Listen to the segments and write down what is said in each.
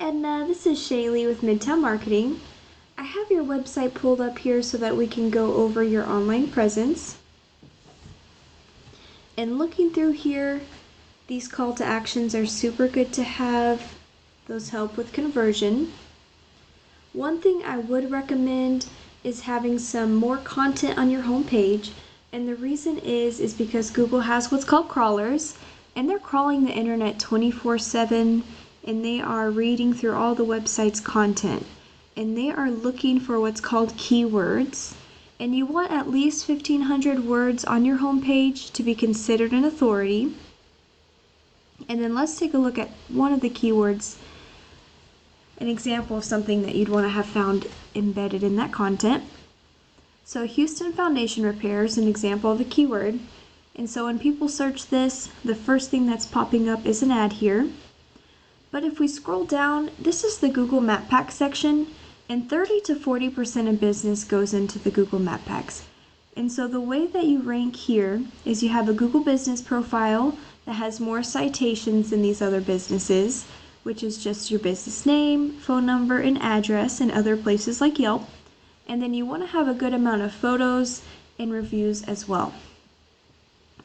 Edna, this is Shaelee with Midtown Marketing. I have your website pulled up here so that we can go over your online presence. And looking through here, these call to actions are super good to have. Those help with conversion. One thing I would recommend is having some more content on your homepage. And the reason is because Google has what's called crawlers, and they're crawling the internet 24/7, and they are reading through all the website's content. And they are looking for what's called keywords. And you want at least 1,500 words on your homepage to be considered an authority. And then let's take a look at one of the keywords, an example of something that you'd want to have found embedded in that content. So Houston foundation repair is an example of a keyword. And so when people search this, the first thing that's popping up is an ad here. But if we scroll down, this is the Google Map Pack section, and 30 to 40% of business goes into the Google Map Packs. And so the way that you rank here is you have a Google business profile that has more citations than these other businesses, which is just your business name, phone number, and address, and other places like Yelp. And then you want to have a good amount of photos and reviews as well.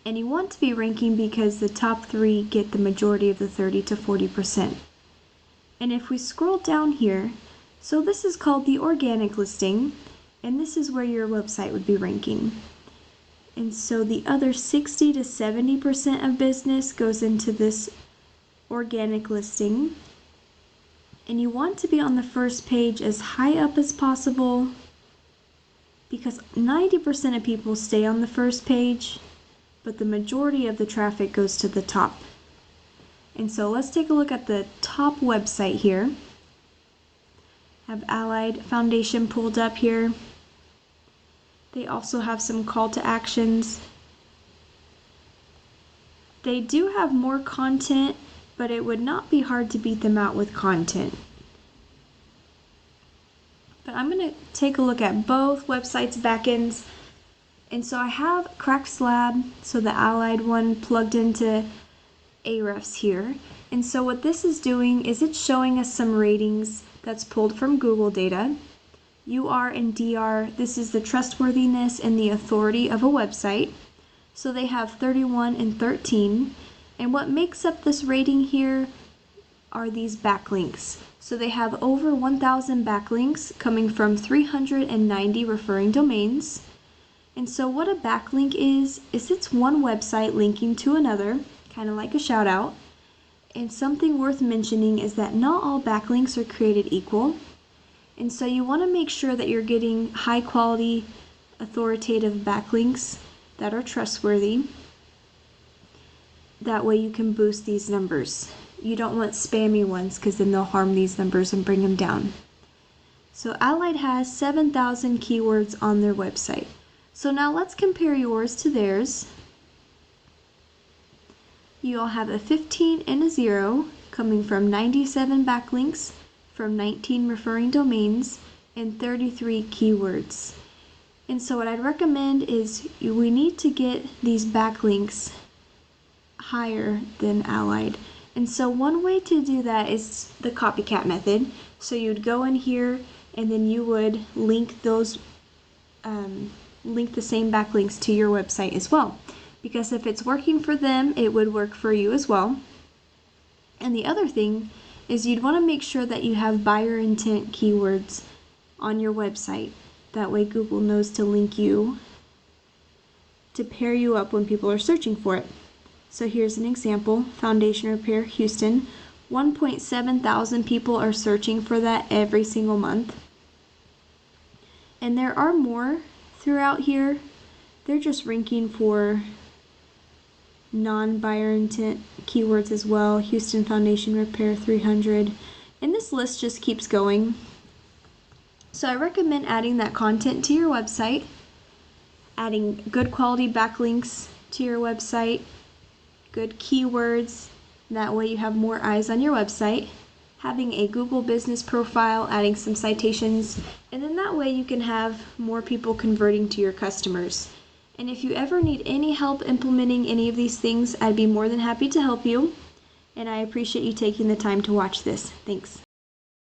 And you want to be ranking because the top 3 get the majority of the 30 to 40%. And if we scroll down here, so this is called the organic listing, and this is where your website would be ranking. And so the other 60 to 70% of business goes into this organic listing. And you want to be on the first page as high up as possible because 90% of people stay on the first page, but the majority of the traffic goes to the top. And so let's take a look at the top website here. I have Allied Foundation pulled up here. They also have some call to actions. They do have more content, but it would not be hard to beat them out with content. But I'm going to take a look at both websites' backends. And so I have Cracked Slab, so the Allied one plugged into Ahrefs here. And so what this is doing is it's showing us some ratings that's pulled from Google data. UR and DR, this is the trustworthiness and the authority of a website. So they have 31 and 13. And what makes up this rating here are these backlinks. So they have over 1,000 backlinks coming from 390 referring domains. And so what a backlink is it's one website linking to another, kind of like a shout out. And something worth mentioning is that not all backlinks are created equal. And so you want to make sure that you're getting high quality, authoritative backlinks that are trustworthy. That way you can boost these numbers. You don't want spammy ones because then they'll harm these numbers and bring them down. So Allied has 7,000 keywords on their website. So now let's compare yours to theirs. You all have a 15 and a 0 coming from 97 backlinks from 19 referring domains and 33 keywords. And so what I'd recommend is we need to get these backlinks higher than Allied. And so one way to do that is the copycat method. So you'd go in here and then you would link those link the same backlinks to your website as well. Because if it's working for them, it would work for you as well. And the other thing is you'd want to make sure that you have buyer intent keywords on your website. That way Google knows to link you to pair you up when people are searching for it. So here's an example, foundation repair Houston. 1.7 thousand people are searching for that every single month. And there are more throughout here. They're just ranking for non-buyer intent keywords as well. Houston foundation repair 300. And this list just keeps going. So I recommend adding that content to your website, adding good quality backlinks to your website, good keywords, that way you have more eyes on your website, having a Google business profile, adding some citations, and then that way you can have more people converting to your customers. And if you ever need any help implementing any of these things, I'd be more than happy to help you. And I appreciate you taking the time to watch this. Thanks.